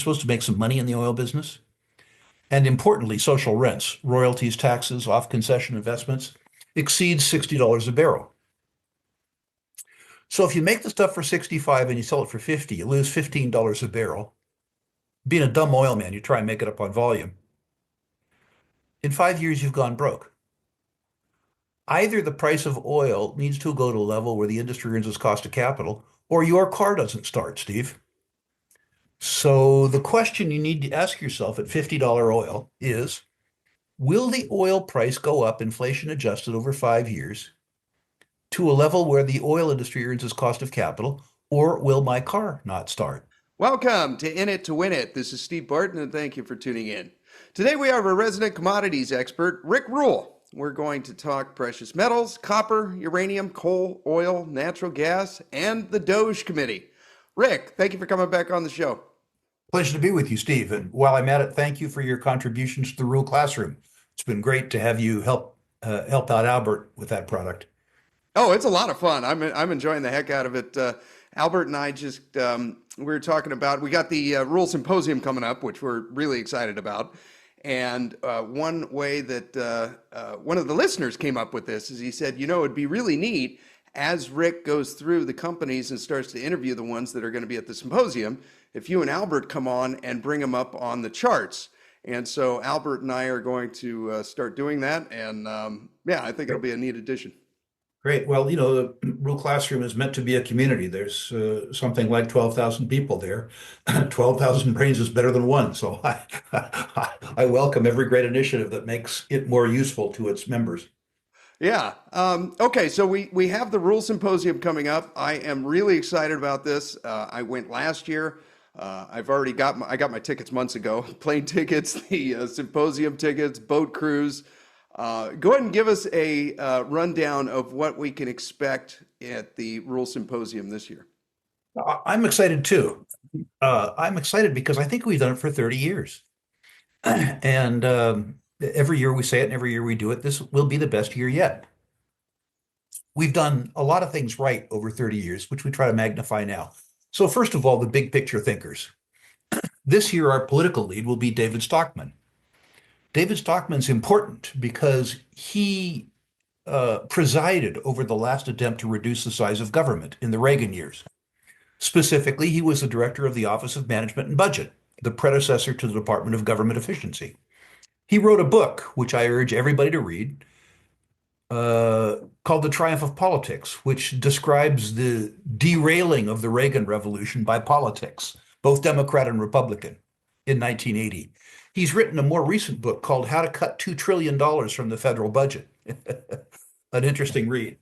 supposed to make some money in the oil business. And importantly, social rents, royalties, taxes, off concession investments exceeds $60 a barrel. So if you make the stuff for 65 and you sell it for 50, you lose $15 a barrel. Being a dumb oil man, you try and make it up on volume. In 5 years, you've gone broke. Either the price of oil needs to go to a level where the industry earns its cost of capital, or your car doesn't start, Steve. So the question you need to ask yourself at $50 oil is, will the oil price go up inflation adjusted over 5 years to a level where the oil industry earns its cost of capital, or will my car not start? Welcome to In It to Win It. This is Steve Barton, and thank you for tuning in. Today we have a resident commodities expert, Rick Rule. We're going to talk precious metals, copper, uranium, coal, oil, natural gas, and the Doge Committee. Rick, thank you for coming back on the show. Pleasure to be with you, Steve. And while I'm at it, thank you for your contributions to the Rule Classroom. It's been great to have you help out Albert with that product. Oh, it's a lot of fun. I'm enjoying the heck out of it. Albert and I just we were talking about, we got the Rule Symposium coming up, which we're really excited about. And one way that one of the listeners came up with this is he said, it'd be really neat as Rick goes through the companies and starts to interview the ones that are going to be at the symposium, if you and Albert come on and bring them up on the charts. And so Albert and I are going to start doing that. And yeah, I think it'll be a neat addition. Great. Well, the Rule Classroom is meant to be a community. There's something like 12,000 people there. 12,000 brains is better than one. So I welcome every great initiative that makes it more useful to its members. Yeah. Okay. So we have the Rule Symposium coming up. I am really excited about this. I went last year. I got my tickets months ago. Plane tickets, the symposium tickets, boat cruise. Go ahead and give us a rundown of what we can expect at the Rule Symposium this year. I'm excited too. I'm excited because I think we've done it for 30 years. And every year we say it and every year we do it. This will be the best year yet. We've done a lot of things right over 30 years, which we try to magnify now. So first of all, the big picture thinkers. This year, our political lead will be David Stockman. David Stockman's important because he presided over the last attempt to reduce the size of government in the Reagan years. Specifically, he was the director of the Office of Management and Budget, the predecessor to the Department of Government Efficiency. He wrote a book, which I urge everybody to read, called The Triumph of Politics, which describes the derailing of the Reagan Revolution by politics, both Democrat and Republican, in 1980. He's written a more recent book called How to Cut $2 trillion from the Federal Budget. An interesting read.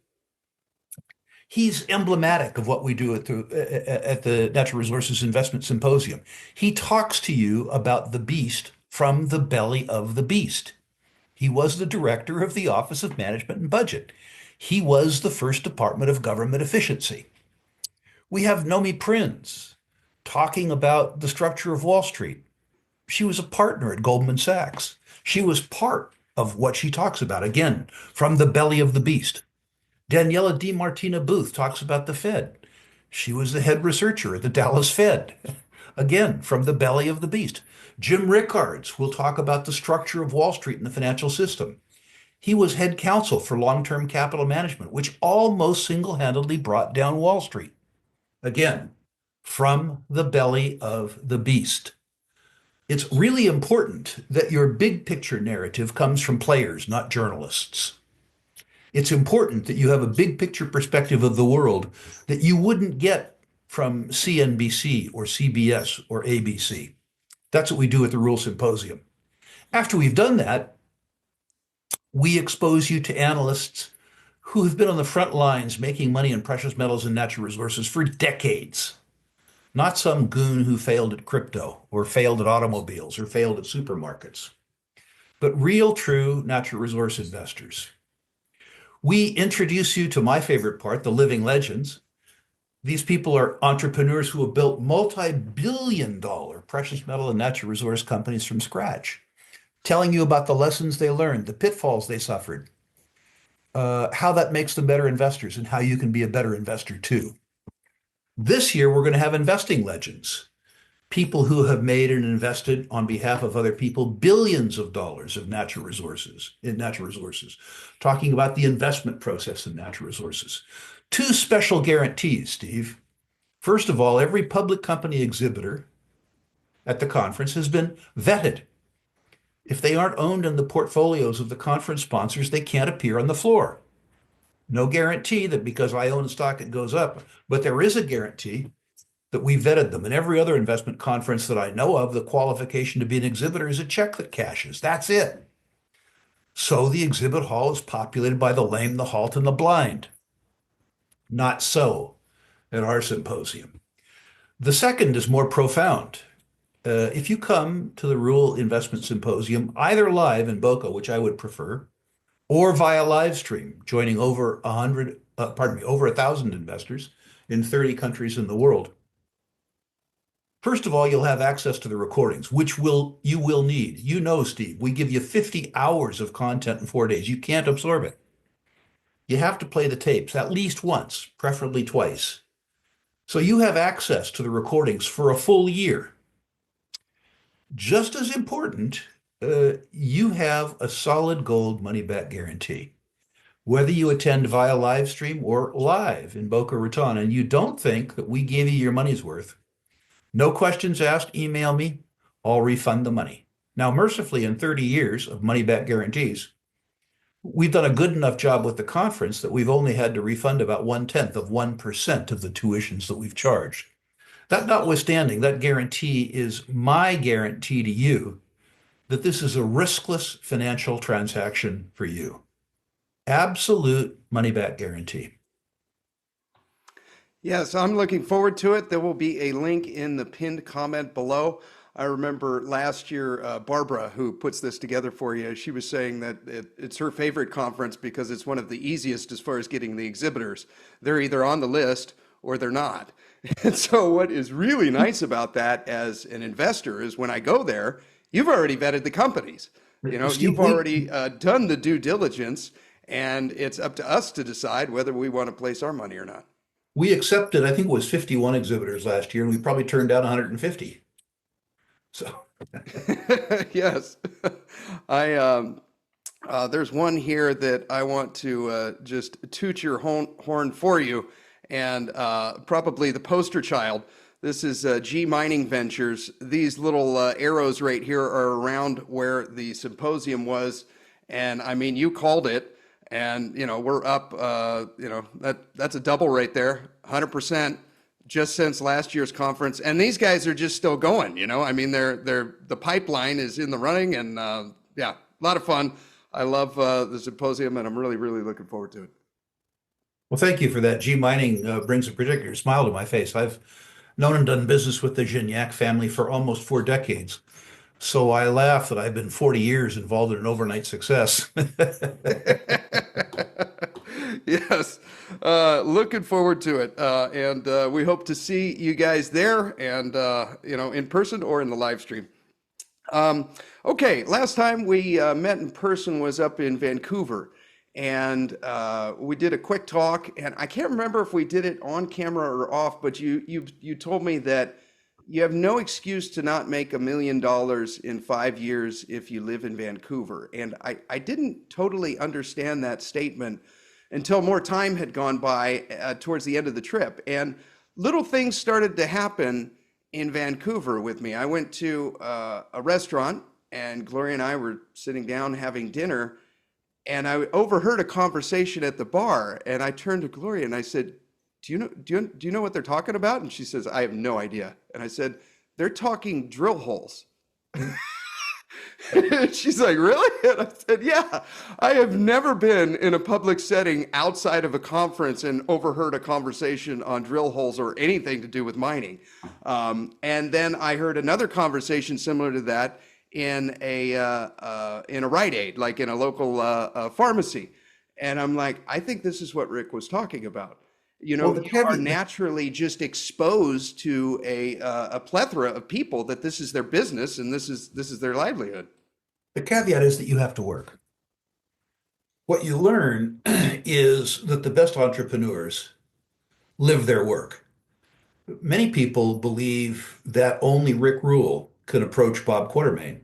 He's emblematic of what we do at the Natural Resources Investment Symposium. He talks to you about the beast from the belly of the beast. He was the director of the Office of Management and Budget. He was the first Department of Government Efficiency. We have Nomi Prinz talking about the structure of Wall Street. She was a partner at Goldman Sachs. She was part of what she talks about, again, from the belly of the beast. Daniela DiMartina Booth talks about the Fed. She was the head researcher at the Dallas Fed, again, from the belly of the beast. Jim Rickards will talk about the structure of Wall Street and the financial system. He was head counsel for long-term capital management, which almost single-handedly brought down Wall Street. Again, from the belly of the beast. It's really important that your big picture narrative comes from players, not journalists. It's important that you have a big picture perspective of the world that you wouldn't get from CNBC or CBS or ABC. That's what we do at the Rule Symposium. After we've done that, we expose you to analysts who have been on the front lines making money in precious metals and natural resources for decades. Not some goon who failed at crypto or failed at automobiles or failed at supermarkets, but real, true natural resource investors. We introduce you to my favorite part, the living legends. These people are entrepreneurs who have built multi-billion-dollar precious metal and natural resource companies from scratch, telling you about the lessons they learned, the pitfalls they suffered, how that makes them better investors, and how you can be a better investor too. This year, we're going to have investing legends. people who have made and invested on behalf of other people billions of dollars of natural resources in natural resources, talking about the investment process in natural resources. Two special guarantees, Steve. First of all, every public company exhibitor at the conference has been vetted. If they aren't owned in the portfolios of the conference sponsors, they can't appear on the floor. No guarantee that because I own stock, it goes up, but there is a guarantee that we vetted them. In every other investment conference that I know of, the qualification to be an exhibitor is a check that cashes. That's it. So the exhibit hall is populated by the lame, the halt, and the blind. Not so at our symposium. The second is more profound. If you come to the Rural Investment Symposium, either live in Boca, which I would prefer, or via live stream, joining over 1,000 investors in 30 countries in the world. First of all, you'll have access to the recordings, which you will need. You know, Steve, we give you 50 hours of content in 4 days. You can't absorb it. You have to play the tapes at least once, preferably twice. So you have access to the recordings for a full year. Just as important, you have a solid gold money back guarantee, whether you attend via live stream or live in Boca Raton, and you don't think that we gave you your money's worth. No questions asked, email me, I'll refund the money. Now, mercifully, in 30 years of money back guarantees, we've done a good enough job with the conference that we've only had to refund about 1/10 of 1% of the tuitions that we've charged. That notwithstanding, that guarantee is my guarantee to you that this is a riskless financial transaction for you. Absolute money back guarantee. Yes, I'm looking forward to it. There will be a link in the pinned comment below. I remember last year, Barbara, who puts this together for you, she was saying that it's her favorite conference because it's one of the easiest as far as getting the exhibitors. They're either on the list or they're not. And so what is really nice about that as an investor is when I go there, you've already vetted the companies. You know, Steve, you've already done the due diligence, and it's up to us to decide whether we want to place our money or not. we accepted, I think it was 51 exhibitors last year, and we probably turned down 150. So Yes. I there's one here that I want to just toot your horn for you, and probably the poster child. This is G Mining Ventures. These little arrows right here are around where the symposium was, and I mean, you called it, and you know we're up. You know that's a double right there, 100% just since last year's conference. And these guys are just still going. You know, I mean, they're the pipeline is in the running, and yeah, a lot of fun. I love the symposium, and I'm really looking forward to it. well, thank you for that. G Mining brings a particular smile to my face. I've known and done business with the Gignac family for almost 4 decades. So I laugh that I've been 40 years involved in an overnight success. Yes, looking forward to it, and we hope to see you guys there, and you know, in person or in the live stream. Okay, last time we met in person was up in Vancouver, and we did a quick talk, and I can't remember if we did it on camera or off, but you told me that you have no excuse to not make $1 million in 5 years if you live in Vancouver. And I didn't totally understand that statement until more time had gone by towards the end of the trip. And little things started to happen in Vancouver with me. I went to a restaurant, and Gloria and I were sitting down having dinner, and I overheard a conversation at the bar. And I turned to Gloria and I said, do you know what they're talking about? And she says, I have no idea. And I said, they're talking drill holes. She's like, really? And I said, yeah, I have never been in a public setting outside of a conference and overheard a conversation on drill holes or anything to do with mining. And then I heard another conversation similar to that in a Rite Aid, like in a local pharmacy. And I'm like, I think this is what Rick was talking about. You Well, know, the you are caveat, naturally just exposed to a plethora of people that this is their business and this is their livelihood. the caveat is that you have to work. What you learn is that the best entrepreneurs live their work. Many people believe that only Rick Rule can approach Bob Quartermain.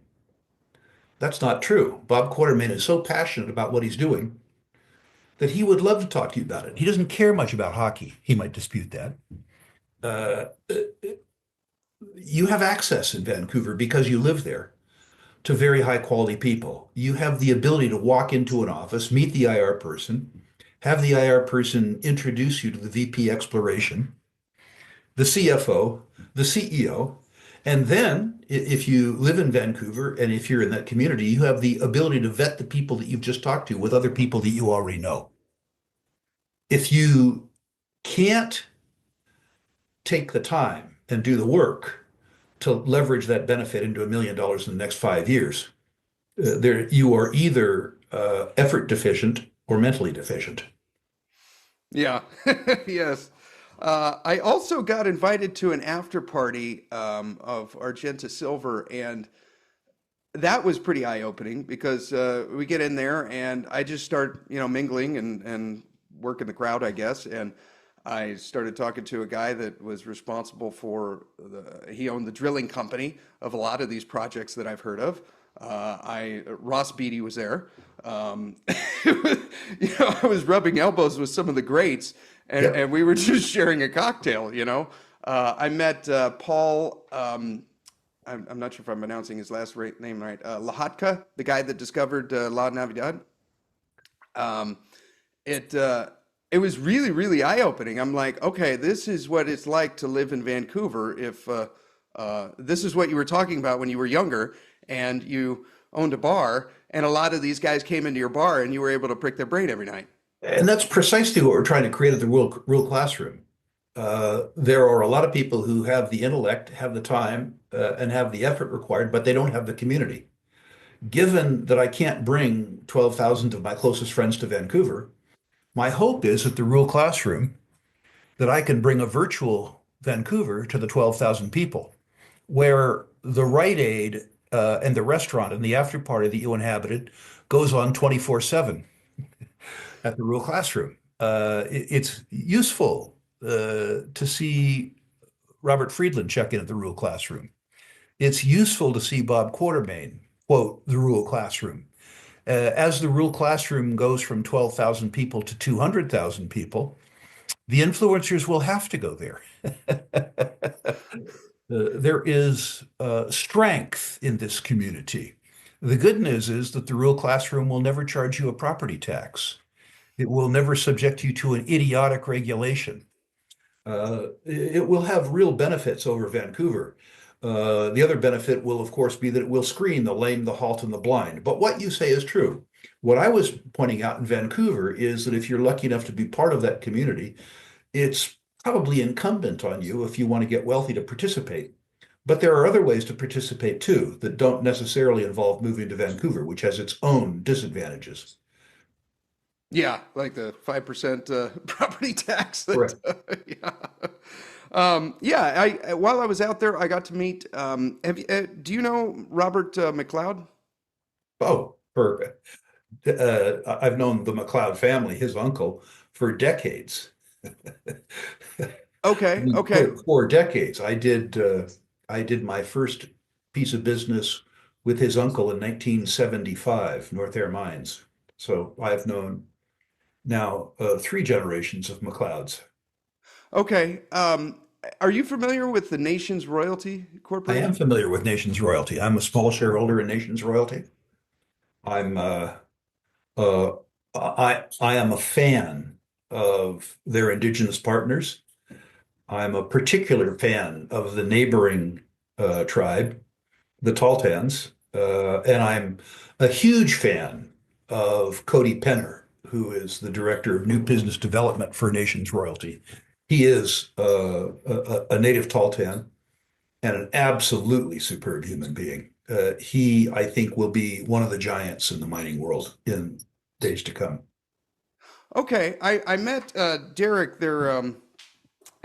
That's not true. Bob Quartermain is so passionate about what he's doing that he would love to talk to you about it. He doesn't care much about hockey. He might dispute that. Uh, you have access in Vancouver because you live there to very high quality people. You have the ability to walk into an office, meet the IR person, have the IR person introduce you to the VP Exploration, the CFO, the CEO, and then if you live in Vancouver and if you're in that community, you have the ability to vet the people that you've just talked to with other people that you already know. If you can't take the time and do the work to leverage that benefit into $1 million in the next 5 years, there you are either effort deficient or mentally deficient. Yeah. Yes. I also got invited to an after party of Argenta Silver, and that was pretty eye-opening because we get in there and I just start, mingling and working the crowd, I guess. And I started talking to a guy that was responsible he owned the drilling company of a lot of these projects that I've heard of. Ross Beatty was there. Um, I was rubbing elbows with some of the greats, Yep. and we were just sharing a cocktail. I met Paul. I'm not sure if I'm pronouncing his name right. Lahatka, the guy that discovered La Navidad. Um, it uh, it was really, really eye-opening. I'm like, okay, this is what it's like to live in Vancouver. If this is what you were talking about when you were younger and you owned a bar, and a lot of these guys came into your bar and you were able to prick their brain every night. And that's precisely what we're trying to create at the Rural Classroom. There are a lot of people who have the intellect, have the time, and have the effort required, but they don't have the community. Given that I can't bring 12,000 of my closest friends to Vancouver, my hope is at the Rural Classroom that I can bring a virtual Vancouver to the 12,000 people, where the Rite Aid and the restaurant and the after party that you inhabited goes on 24/7 at the Rural Classroom. It's useful to see Robert Friedland check in at the Rural Classroom. It's useful to see Bob Quartermain quote the Rural Classroom. As the Rural Classroom goes from 12,000 people to 200,000 people, the influencers will have to go there. There is strength in this community. The good news is that the Rural Classroom will never charge you a property tax. It will never subject you to an idiotic regulation. It will have real benefits over Vancouver. The other benefit will, of course, be that it will screen the lame, the halt, and the blind. But what you say is true. What I was pointing out in Vancouver is that if you're lucky enough to be part of that community, it's probably incumbent on you if you want to get wealthy to participate. But there are other ways to participate too that don't necessarily involve moving to Vancouver, which has its own disadvantages. Yeah, like the 5% property tax that, Correct. yeah. Yeah, while I was out there, I got to meet, do you know Robert McLeod? Oh, perfect. I've known the McLeod family, his uncle, for decades. I Okay, mean, okay. for decades. I did my first piece of business with his uncle in 1975, North Air Mines. So I've known now three generations of McLeods. Okay. Are you familiar with the Nation's Royalty I am Corporation? familiar with Nations Royalty. I'm a small shareholder in Nations Royalty. I'm uh, I am a fan of their Indigenous partners. I'm a particular fan of the neighboring tribe, the Taltans, and I'm a huge fan of Cody Penner, who is the director of new business development for Nations Royalty. He is a native Taltan and an absolutely superb human being. He, I think, will be one of the giants in the mining world in days to come. Okay, I met Derek, their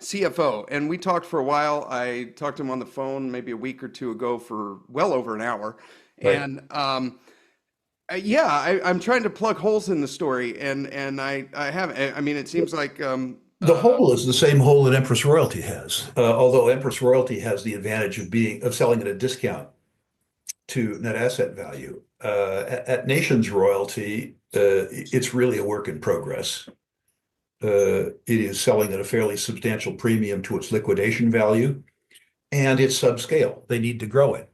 CFO, and we talked for a while. I talked to him on the phone maybe a week or two ago for well over an hour. Right. And yeah, I'm trying to plug holes in the story, and I haven't. I mean, it seems like The hole is the same hole that Empress Royalty has, although Empress Royalty has the advantage of selling at a discount to net asset value. At Nations Royalty, it's really a work in progress. It is selling at a fairly substantial premium to its liquidation value, and it's subscale. They need to grow it.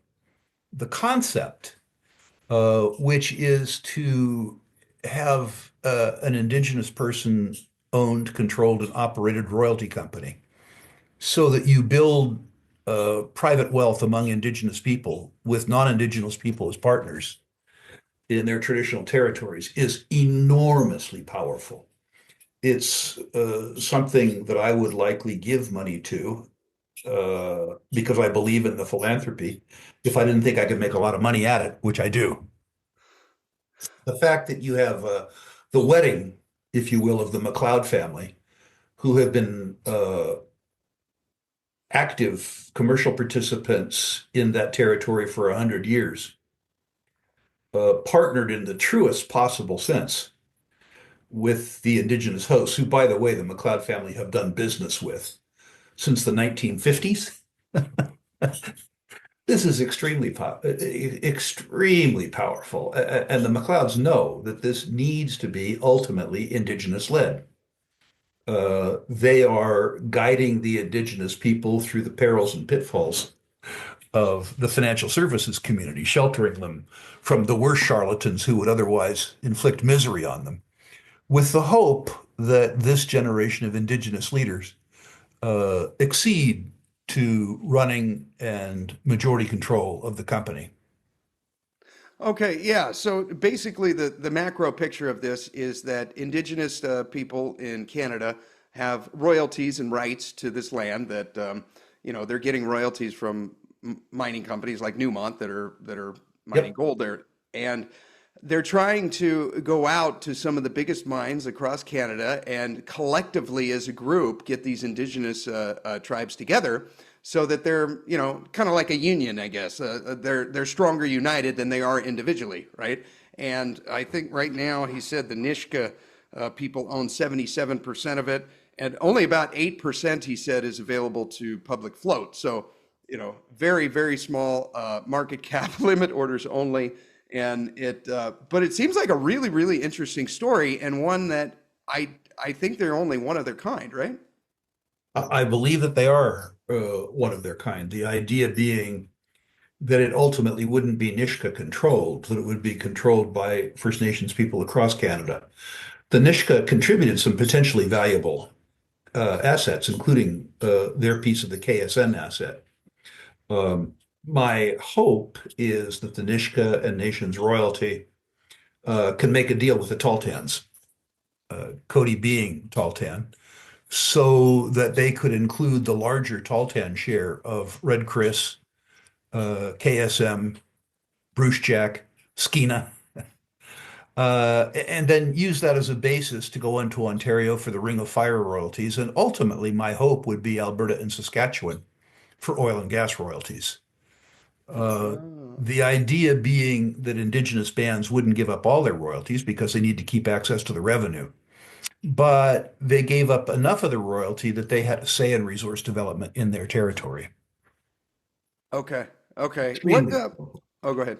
The concept, which is to have an Indigenous person owned, controlled, and operated royalty company so that you build private wealth among Indigenous people with non-Indigenous people as partners in their traditional territories, is enormously powerful. It's something that I would likely give money to because I believe in the philanthropy if I didn't think I could make a lot of money at it, which I do. The fact that you have the wedding, if you will, of the McLeod family, who have been active commercial participants in that territory for 100 years, partnered in the truest possible sense with the Indigenous hosts, who, by the way, the McLeod family have done business with since the 1950s. This is extremely powerful. And the McLeods know that this needs to be ultimately Indigenous led. They are guiding the Indigenous people through the perils and pitfalls of the financial services community, sheltering them from the worst charlatans who would otherwise inflict misery on them, with the hope that this generation of Indigenous leaders exceed to running and majority control of the company. Okay, yeah. So basically, the macro picture of this is that Indigenous people in Canada have royalties and rights to this land that they're getting royalties from mining companies like Newmont that are mining Yep. gold there, and they're trying to go out to some of the biggest mines across Canada and collectively, as a group, get these Indigenous tribes together so that they're, kind of like a union, I guess. They're stronger united than they are individually, right? And I think right now he said the Nishka people own 77% of it, and only about 8% he said is available to public float. So, very, very small market cap, limit orders only. And but it seems like a really, really interesting story, and one that I think they're only one of their kind, right? I believe that they are one of their kind. The idea being that it ultimately wouldn't be Nishka controlled, that it would be controlled by First Nations people across Canada. The Nishka contributed some potentially valuable assets, including their piece of the KSN asset. Um, my hope is that the Nishka and Nations royalty can make a deal with the Taltans, Cody being Taltan, so that they could include the larger Taltan share of Red Chris, KSM, Brucejack, Skeena, and then use that as a basis to go into Ontario for the Ring of Fire royalties. And ultimately, my hope would be Alberta and Saskatchewan for oil and gas royalties. Uh, Oh. the idea being that Indigenous bands wouldn't give up all their royalties because they need to keep access to the revenue, but they gave up enough of the royalty that they had a say in resource development in their territory. Okay. Okay. What Extremely, Oh, go ahead.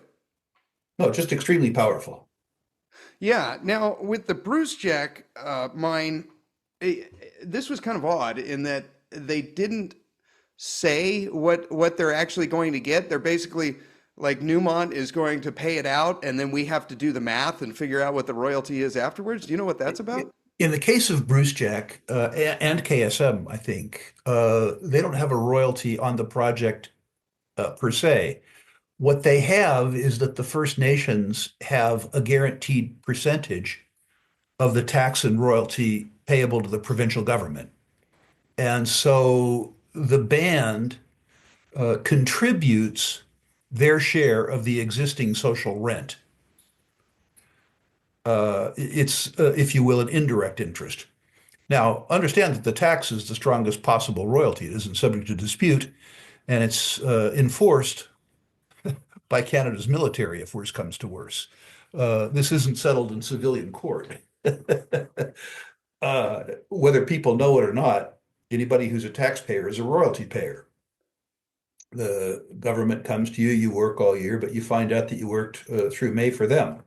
no, just extremely powerful. Yeah. Now, with the Brucejack mine, this was kind of odd in that they didn't say what they're actually going to get. They're basically like Newmont is going to pay it out, and then we have to do the math and figure out what the royalty is afterwards. Do you know what that's about? In the case of Brucejack and KSM, I think they don't have a royalty on the project per se. What they have is that the First Nations have a guaranteed percentage of the tax and royalty payable to the provincial government. And so the band contributes their share of the existing social rent. It's, if you will, an indirect interest. Now, understand that the tax is the strongest possible royalty. It isn't subject to dispute, and it's enforced by Canada's military if worse comes to worse. This isn't settled in civilian court. Whether people know it or not, anybody who's a taxpayer is a royalty payer. The government comes to you, you work all year, but you find out that you worked through May for them.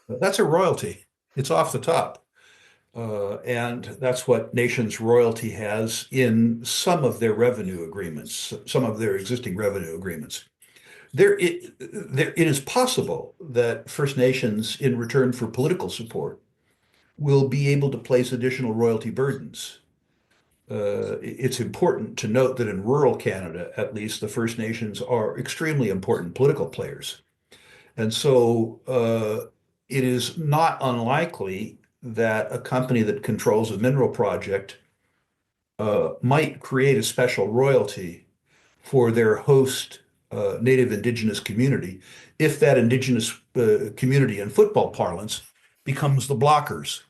That's a royalty. It's off the top. And that's what nations' royalty has in some of their revenue agreements, some of their existing revenue agreements. It is possible that First Nations, in return for political support, will be able to place additional royalty burdens. It's important to note that in rural Canada, at least, the First Nations are extremely important political players. And so it is not unlikely that a company that controls a mineral project might create a special royalty for their host native Indigenous community if that Indigenous community in football parlance becomes the blockers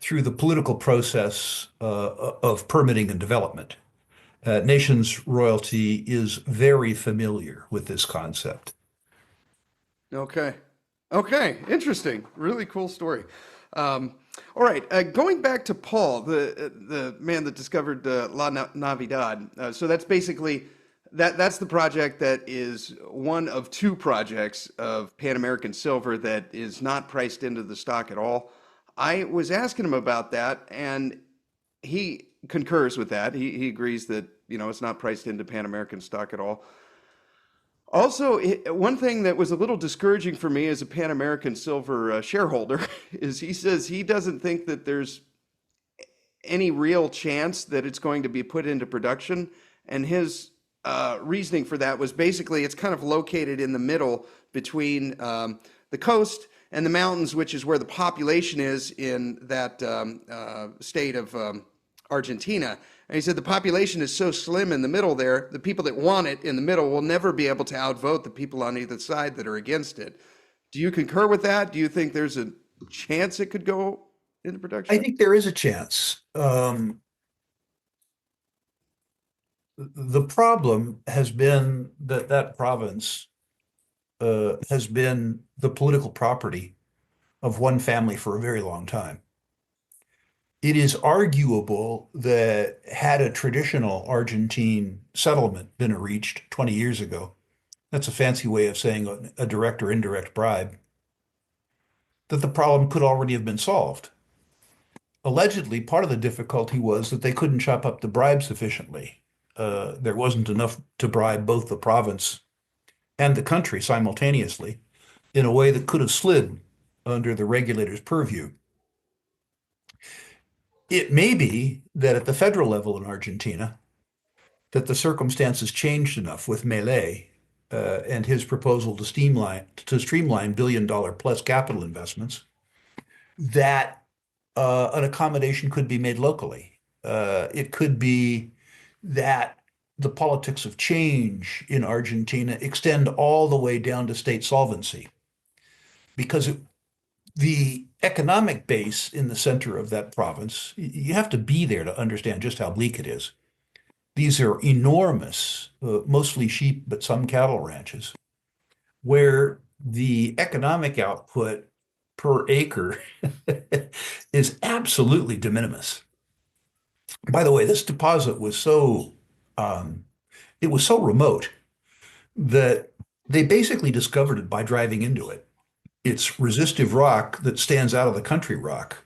through the political process of permitting and development. Nations royalty is very familiar with this concept. Okay. Okay. Interesting. Really cool story. All right. Going back to Paul, the man that discovered Navidad. So that's basically that's the project that is one of two projects of Pan American Silver that is not priced into the stock at all. I was asking him about that, and he concurs with that. He agrees that it's not priced into Pan American stock at all. Also, one thing that was a little discouraging for me as a Pan American Silver shareholder is he says he doesn't think that there's any real chance that it's going to be put into production. And his reasoning for that was basically it's kind of located in the middle between the coast and the mountains, which is where the population is in that state of Argentina. And he said the population is so slim in the middle there, the people that want it in the middle will never be able to outvote the people on either side that are against it. Do you concur with that? Do you think there's a chance it could go into I production? think there is a chance. The problem has been that that province has been the political property of one family for a very long time. It is arguable that had a traditional Argentine settlement been reached 20 years ago, that's a fancy way of saying a direct or indirect bribe, that the problem could already have been solved. Allegedly, part of the difficulty was that they couldn't chop up the bribe sufficiently. There wasn't enough to bribe both the province and the country simultaneously in a way that could have slid under the regulator's purview. It may be that at the federal level in Argentina, that the circumstances changed enough with Milei and his proposal to streamline billion-dollar plus capital investments that an accommodation could be made locally. It could be that the politics of change in Argentina extend all the way down to state solvency because the economic base in the center of that province, you have to be there to understand just how bleak it is. These are enormous, mostly sheep, but some cattle ranches, where the economic output per acre is absolutely de minimis. By the way, this deposit was um, it was so remote that they basically discovered it by driving into it. It's resistive rock that stands out of the country rock.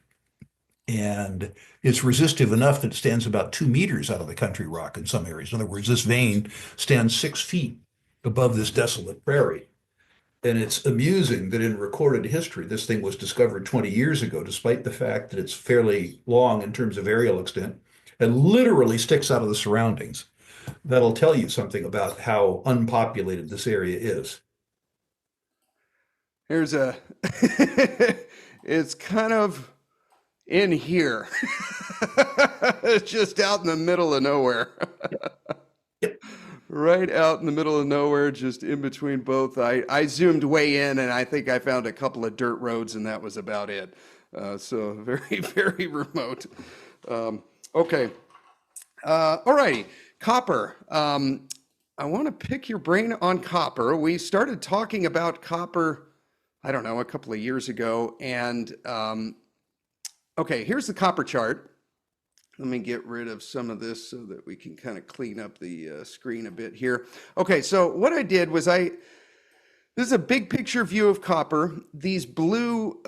And it's resistive enough that it stands about 2 meters out of the country rock in some areas. In other words, this vein stands 6 feet above this desolate prairie. And it's amusing that in recorded history, this thing was discovered 20 years ago, despite the fact that it's fairly long in terms of areal extent and literally sticks out of the surroundings. That'll tell you something about how unpopulated this area is. Here's a, it's kind of in here. It's just out in the middle of nowhere. Yep. Right out in the middle of nowhere, just in between both. I zoomed way in and I think I found a couple of dirt roads and that was about it. So very, very remote. Okay. All righty. Copper. I want to pick your brain on copper. We started talking about copper, I don't know, a couple of years ago, and Okay, here's the copper chart. Let me get rid of some of this so that we can kind of clean up the screen a bit here. Okay, so what I did was this is a big picture view of copper. These blue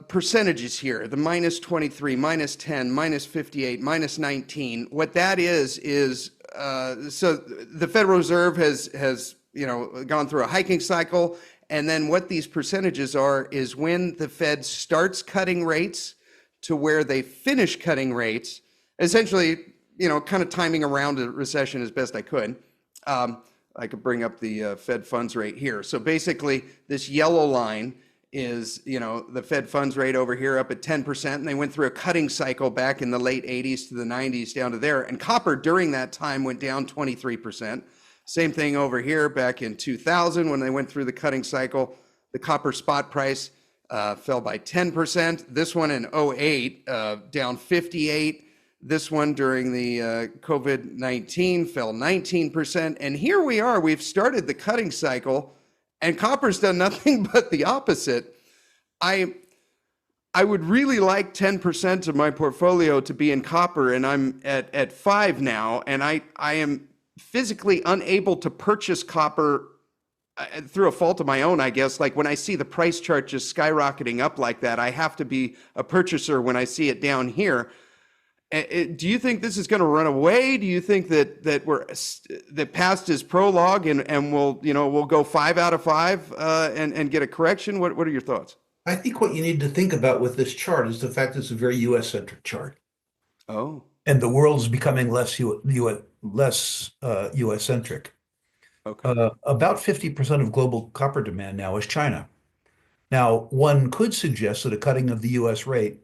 percentages here, the minus 23, minus 10, minus 58, minus 19. What that is so the Federal Reserve has gone through a hiking cycle, and then what these percentages are is when the Fed starts cutting rates to where they finish cutting rates, essentially, kind of timing around a recession as best I could. I could bring up the Fed funds rate here. So basically, this yellow line is, the Fed funds rate over here up at 10%, and they went through a cutting cycle back in the late 80s to the 90s down to there. And copper during that time went down 23%. Same thing over here back in 2000 when they went through the cutting cycle. The copper spot price fell by 10%. This one in '08 down 58. This one during the COVID-19 fell 19%. And here we are, we've started the cutting cycle, and copper's done nothing but the opposite. I would really like 10% of my portfolio to be in copper, and I'm at 5 now, and I am physically unable to purchase copper through a fault of my own, I guess. Like when I see the price chart just skyrocketing up like that, I have to be a purchaser when I see it down here. Do you think this is going to run away? Do you think that past is prologue and we'll go 5 out of 5 and get a correction? What are your thoughts? I think what you need to think about with this chart is the fact that it's a very US-centric chart. Oh, And the world is becoming less US-centric. okay. About 50% of global copper demand now is China. Now, one could suggest that a cutting of the US rate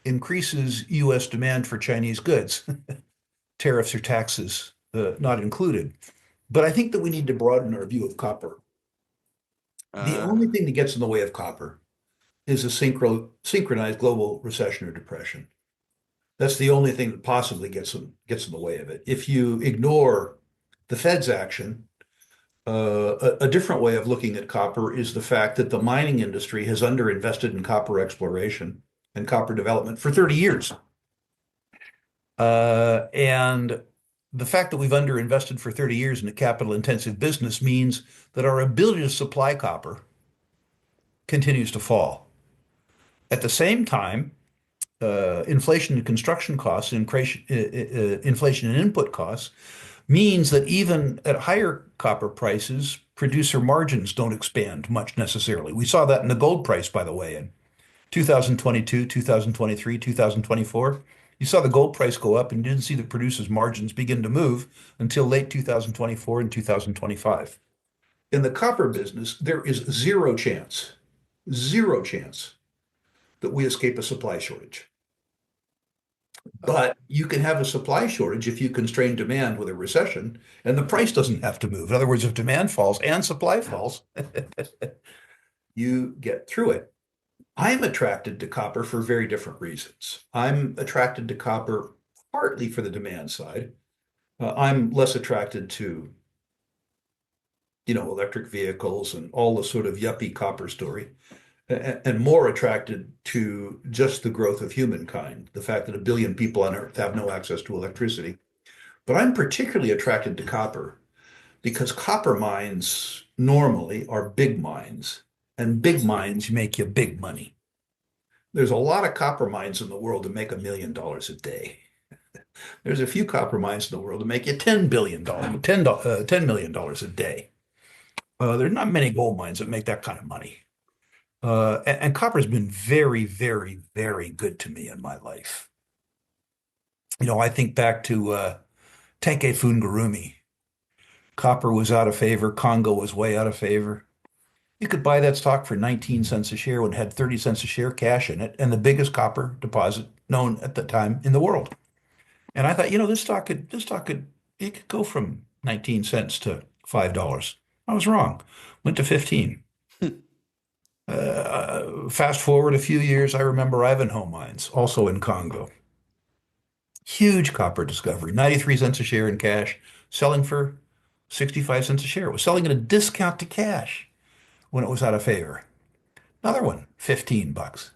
increases US demand for Chinese goods, tariffs or taxes not included. But I think that we need to broaden our view of copper. The Uh, only thing that gets in the way of copper is a synchronized global recession or depression. That's the only thing that possibly gets in the way of it. If you ignore the Fed's action, a different way of looking at copper is the fact that the mining industry has underinvested in copper exploration and copper development for 30 years. And the fact that we've underinvested for 30 years in a capital intensive business means that our ability to supply copper continues to fall. At the same time, inflation in construction costs, inflation in input costs means that even at higher copper prices, producer margins don't expand much necessarily. We saw that in the gold price, by the way, in 2022, 2023, 2024. You saw the gold price go up and you didn't see the producers' margins begin to move until late 2024 and 2025. In the copper business, there is zero chance that we escape a supply shortage. But you can have a supply shortage if you constrain demand with a recession, and the price doesn't have to move. In other words, if demand falls and supply falls, you get through it. I'm attracted to copper for very different reasons. I'm attracted to copper partly for the demand side. I'm less attracted to, electric vehicles and all the sort of yuppie copper story, and more attracted to just the growth of humankind, the fact that 1 billion people on Earth have no access to electricity. But I'm particularly attracted to copper because copper mines normally are big mines, and big mines make you big money. There's a lot of copper mines in the world that make $1 million a day. There's a few copper mines in the world that make you $10 billion, $10 million a day. There are not many gold mines that make that kind of money. And copper's been very, very, very good to me in my life. I think back to Tenke Fungurume. Copper was out of favor. Congo was way out of favor. You could buy that stock for 19 cents a share when it had 30 cents a share cash in it and the biggest copper deposit known at the time in the world. And I thought, it could go from 19 cents to $5. I was wrong. Went to 15. Fast forward a few years, I remember Ivanhoe Mines, also in Congo. Huge copper discovery, 93 cents a share in cash, selling for 65 cents a share. It was selling at a discount to cash when it was out of favor. Another one, $15.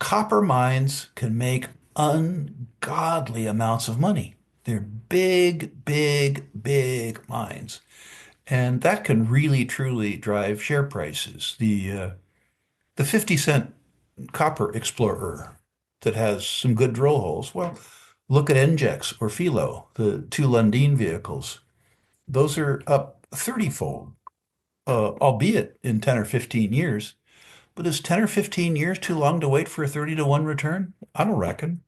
Copper mines can make ungodly amounts of money. They're big, big, big mines. And that can really, truly drive share prices. The 50-cent copper explorer that has some good drill holes. Well, look at NGEx or Filo, the two Lundin vehicles. Those are up 30-fold, albeit in 10 or 15 years. But is 10 or 15 years too long to wait for a 30 to 1 return? I don't reckon.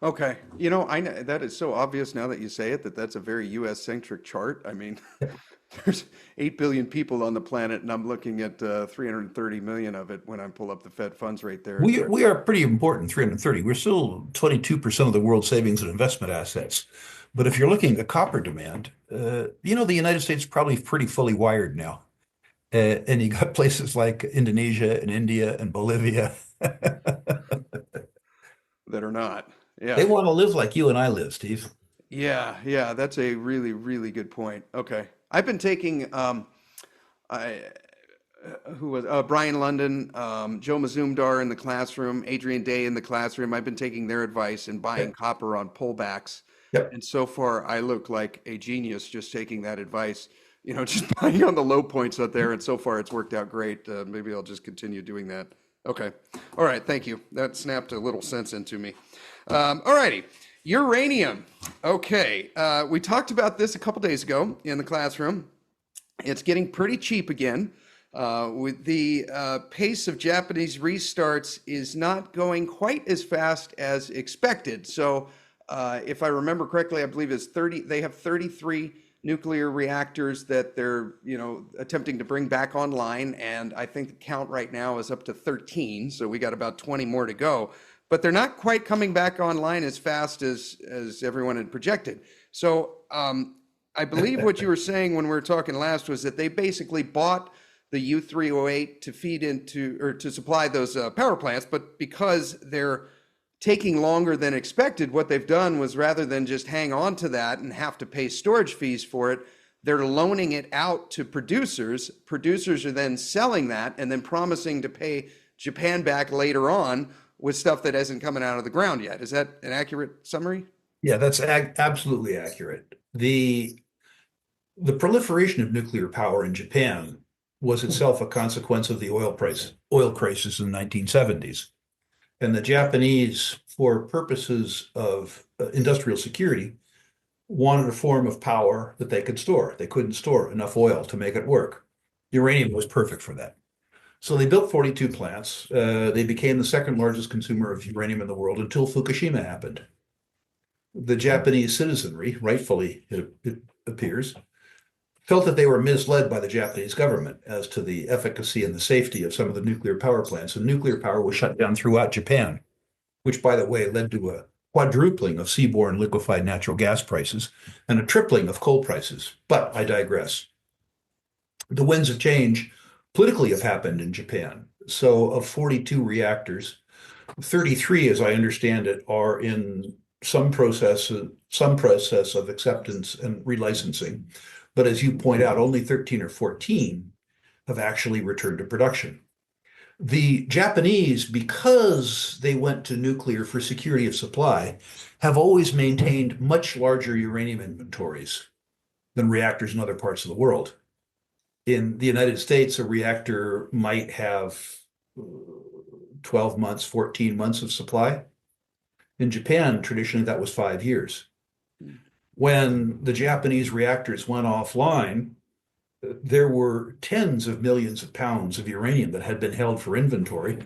Okay. You know, I know that is so obvious now that you say it that that's a very US centric chart. I mean, there's 8 billion people on the planet, and I'm looking at 330 million of it when I pull up the Fed funds rate there. We are pretty important, 330. We're still 22% of the world's savings and investment assets. But if you're looking at copper demand, the United States is probably pretty fully wired now. And you got places like Indonesia and India and Bolivia. That are not. They Yeah. want to live like you and I live, Steve. Yeah, yeah, that's a really, really good point. Okay. I've been taking I who was Brian London, Joe Mazumdar in the classroom, Adrian Day in the classroom. I've been taking their advice and buying Yep. copper on pullbacks. Yep. And so far, I look like a genius just taking that advice, just buying on the low points out there. And so far, it's worked out great. Maybe I'll just continue doing that. Okay. All right. Thank you. That snapped a little sense into me. All righty. Uranium. Okay. We talked about this a couple days ago in the classroom. It's getting pretty cheap again. With the pace of Japanese restarts is not going quite as fast as expected. So, if I remember correctly, I believe it's 30. They have 33 nuclear reactors that they're, attempting to bring back online, and I think the count right now is up to 13. So we got about 20 more to go. But they're not quite coming back online as fast as everyone had projected. So, I believe what you were saying when we were talking last was that they basically bought the U308 to feed into or to supply those power plants, but because they're taking longer than expected, what they've done was rather than just hang on to that and have to pay storage fees for it, they're loaning it out to producers. Producers are then selling that and then promising to pay Japan back later on with stuff that hasn't coming out of the ground yet. Is that an accurate summary? Yeah, that's absolutely accurate. The proliferation of nuclear power in Japan was itself a consequence of the oil crisis in the 1970s. And the Japanese, for purposes of industrial security, wanted a form of power that they could store. They couldn't store enough oil to make it work. Uranium was perfect for that. So they built 42 plants. They became the second largest consumer of uranium in the world until Fukushima happened. The Japanese citizenry, rightfully, it appears, felt that they were misled by the Japanese government as to the efficacy and the safety of some of the nuclear power plants. And nuclear power was shut down throughout Japan, which, by the way, led to a quadrupling of seaborne liquefied natural gas prices and a tripling of coal prices. But I digress. The winds of change politically have happened in Japan. So of 42 reactors, 33, as I understand it, are in some process of acceptance and relicensing. But as you point out, only 13 or 14 have actually returned to production. The Japanese, because they went to nuclear for security of supply, have always maintained much larger uranium inventories than reactors in other parts of the world. In the United States, a reactor might have 12 months, 14 months of supply. In Japan, traditionally, that was 5 years. When the Japanese reactors went offline, there were tens of millions of pounds of uranium that had been held for inventory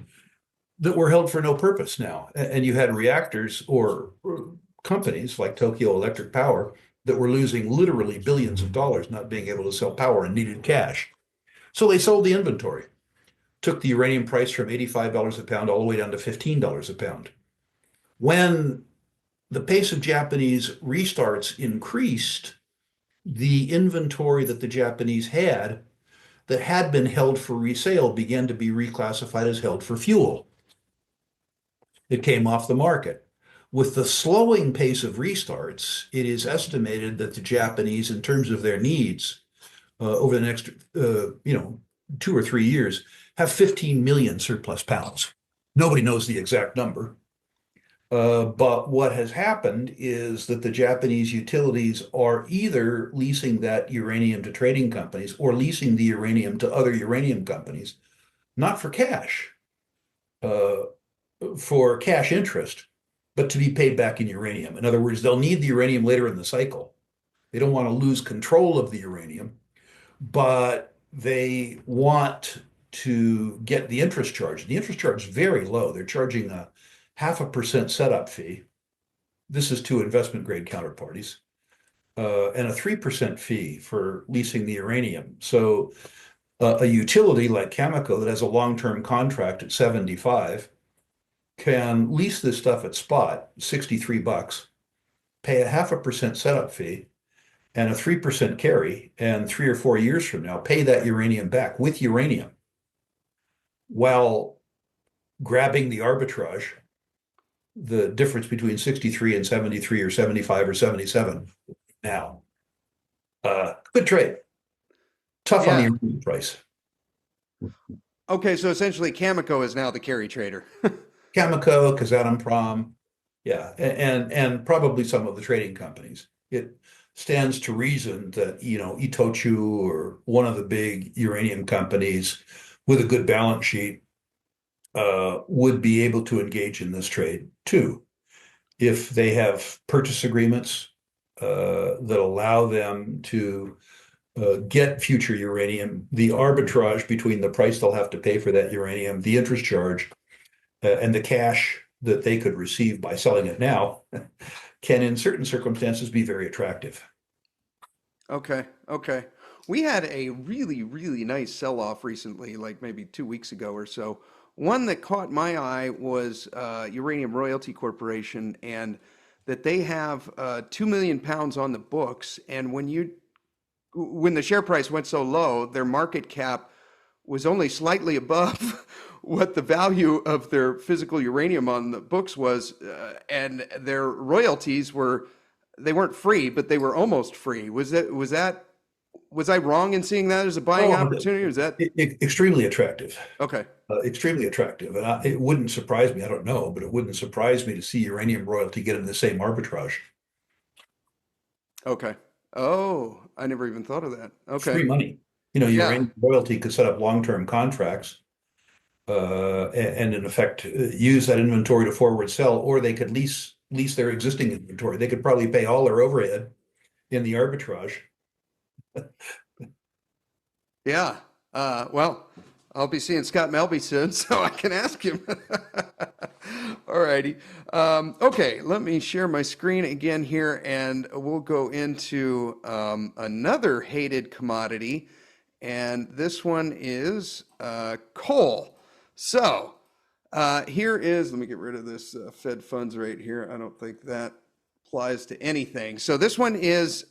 that were held for no purpose now. And you had reactors or companies like Tokyo Electric Power that were losing literally billions of dollars not being able to sell power and needed cash. So they sold the inventory, took the uranium price from $85 a pound all the way down to $15 a pound. When the pace of Japanese restarts increased, the inventory that the Japanese had that had been held for resale began to be reclassified as held for fuel. It came off the market. With the slowing pace of restarts, it is estimated that the Japanese, in terms of their needs, over the next, 2 or 3 years, have 15 million surplus pounds. Nobody knows the exact number. But what has happened is that the Japanese utilities are either leasing that uranium to trading companies or leasing the uranium to other uranium companies, not for cash, uh, for cash interest, but to be paid back in uranium. In other words, they'll need the uranium later in the cycle. They don't want to lose control of the uranium, but they want to get the interest charge. The interest charge is very low. They're charging a 0.5% setup fee. This is to investment grade counterparties, and a 3% fee for leasing the uranium. So a utility like Cameco that has a long-term contract at 75 can lease this stuff at spot, $63, pay a 0.5% setup fee and a 3% carry, and 3 or 4 years from now, pay that uranium back with uranium while grabbing the arbitrage, the difference between 63 and 73 or 75 or 77 now. Good trade. Tough on the Yeah. uranium price. Okay, so essentially Cameco is now the carry trader. Cameco, Kazatomprom, yeah, and probably some of the trading companies. It stands to reason that, Itochu or one of the big uranium companies with a good balance sheet would be able to engage in this trade too, if they have purchase agreements that allow them to get future uranium, the arbitrage between the price they'll have to pay for that uranium, the interest charge, and the cash that they could receive by selling it now can, in certain circumstances, be very attractive. Okay, okay. We had a really, really nice sell-off recently, like maybe 2 weeks ago or so. One that caught my eye was Uranium Royalty Corporation, and that they have 2 million pounds on the books. And when the share price went so low, their market cap was only slightly above what the value of their physical uranium on the books was, and their royalties they weren't free, but they were almost free. Was I wrong in seeing that as a buying Oh, opportunity? Or is that extremely attractive. okay? Extremely attractive. And it wouldn't surprise me, I don't know, but it wouldn't surprise me to see uranium royalty get in the same arbitrage. Okay. Oh, I never even thought of that. It's Okay. free money. Yeah. Uranium royalty could set up long-term contracts and in effect use that inventory to forward sell, or they could lease their existing inventory. They could probably pay all their overhead in the arbitrage. Yeah. Well, I'll be seeing Scott Melby soon, so I can ask him. All righty. Okay, let me share my screen again here, and we'll go into another hated commodity, and this one is coal. So here is, let me get rid of this Fed funds rate here. I don't think that applies to anything. So this one is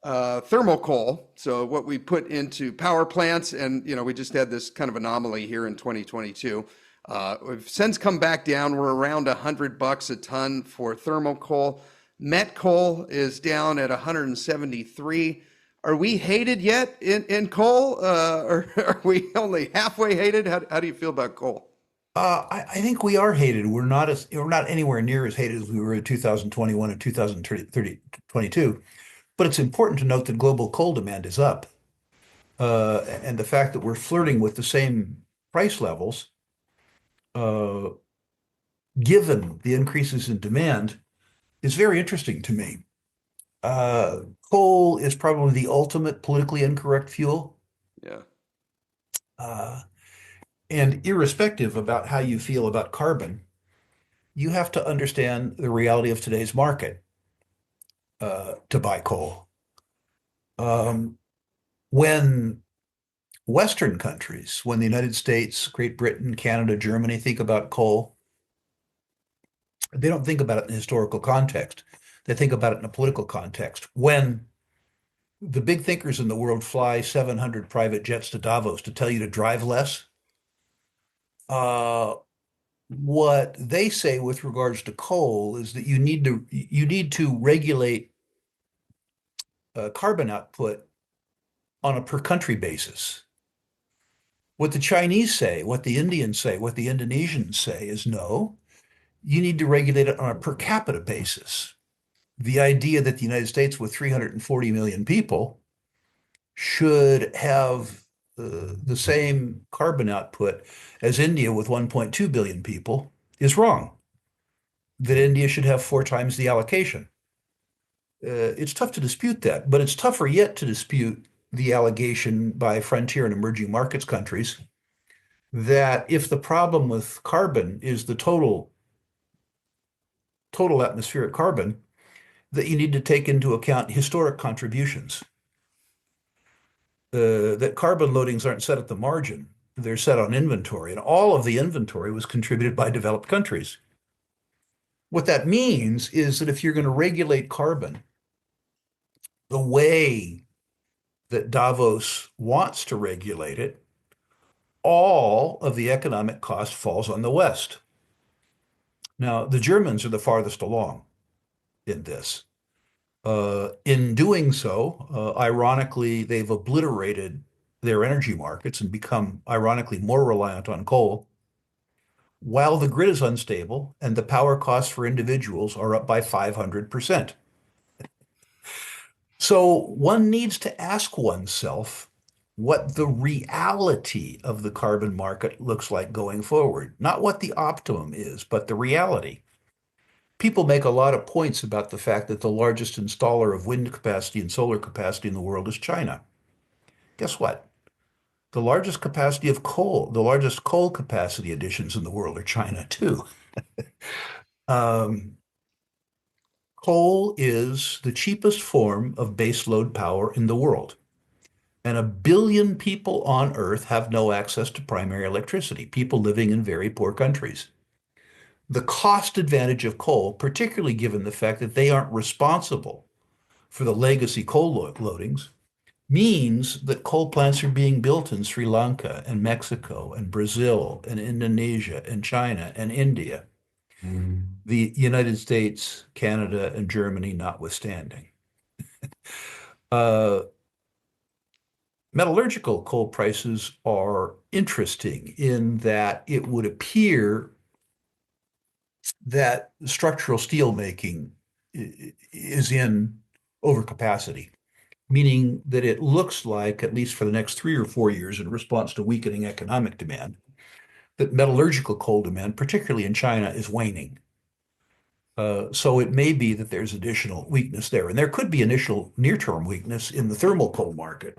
thermal coal, so what we put into power plants, and we just had this kind of anomaly here in 2022. We've since come back down. We're around $100 a ton for thermal coal. Met coal is down at 173. Are we hated yet in coal, or are we only halfway hated? How do you feel about coal? I think we are hated. We're not anywhere near as hated as we were in 2021 and 2022. But it's important to note that global coal demand is up. And the fact that we're flirting with the same price levels, uh, given the increases in demand, is very interesting to me. Uh, Coal is probably the ultimate politically incorrect fuel. Yeah. Uh, and irrespective about how you feel about carbon, you have to understand the reality of today's market to buy coal. Um, when Western countries, when the United States, Great Britain, Canada, Germany think about coal, they don't think about it in a historical context. They think about it in a political context. When the big thinkers in the world fly 700 private jets to Davos to tell you to drive less, uh, what they say with regards to coal is that you need to regulate carbon output on a per country basis. What the Chinese say, what the Indians say, what the Indonesians say is no, you need to regulate it on a per capita basis. The idea that the United States, with 340 million people, should have the same carbon output as India with 1.2 billion people is wrong. That India should have 4 times the allocation. It's tough to dispute that, but it's tougher yet to dispute the allegation by frontier and emerging markets countries that if the problem with carbon is the total atmospheric carbon, that you need to take into account historic contributions. That carbon loadings aren't set at the margin, they're set on inventory, and all of the inventory was contributed by developed countries. What that means is that if you're going to regulate carbon the way that Davos wants to regulate it, all of the economic cost falls on the West. Now, the Germans are the farthest along in this. In doing so, ironically, they've obliterated their energy markets and become, ironically, more reliant on coal, while the grid is unstable and the power costs for individuals are up by 500%. So one needs to ask oneself what the reality of the carbon market looks like going forward. Not what the optimum is, but the reality. People make a lot of points about the fact that the largest installer of wind capacity and solar capacity in the world is China. Guess what? The largest capacity of coal, the largest coal capacity additions in the world are China too. Um, Coal is the cheapest form of baseload power in the world. And 1 billion people on Earth have no access to primary electricity, people living in very poor countries. The cost advantage of coal, particularly given the fact that they aren't responsible for the legacy coal loadings, means that coal plants are being built in Sri Lanka and Mexico and Brazil and Indonesia and China and India, the United States, Canada, and Germany notwithstanding. Uh, Metallurgical coal prices are interesting in that it would appear that structural steel making is in overcapacity, meaning that it looks like, at least for the next 3 or 4 years, in response to weakening economic demand, that metallurgical coal demand, particularly in China, is waning. So it may be that there's additional weakness there. And there could be initial near-term weakness in the thermal coal market,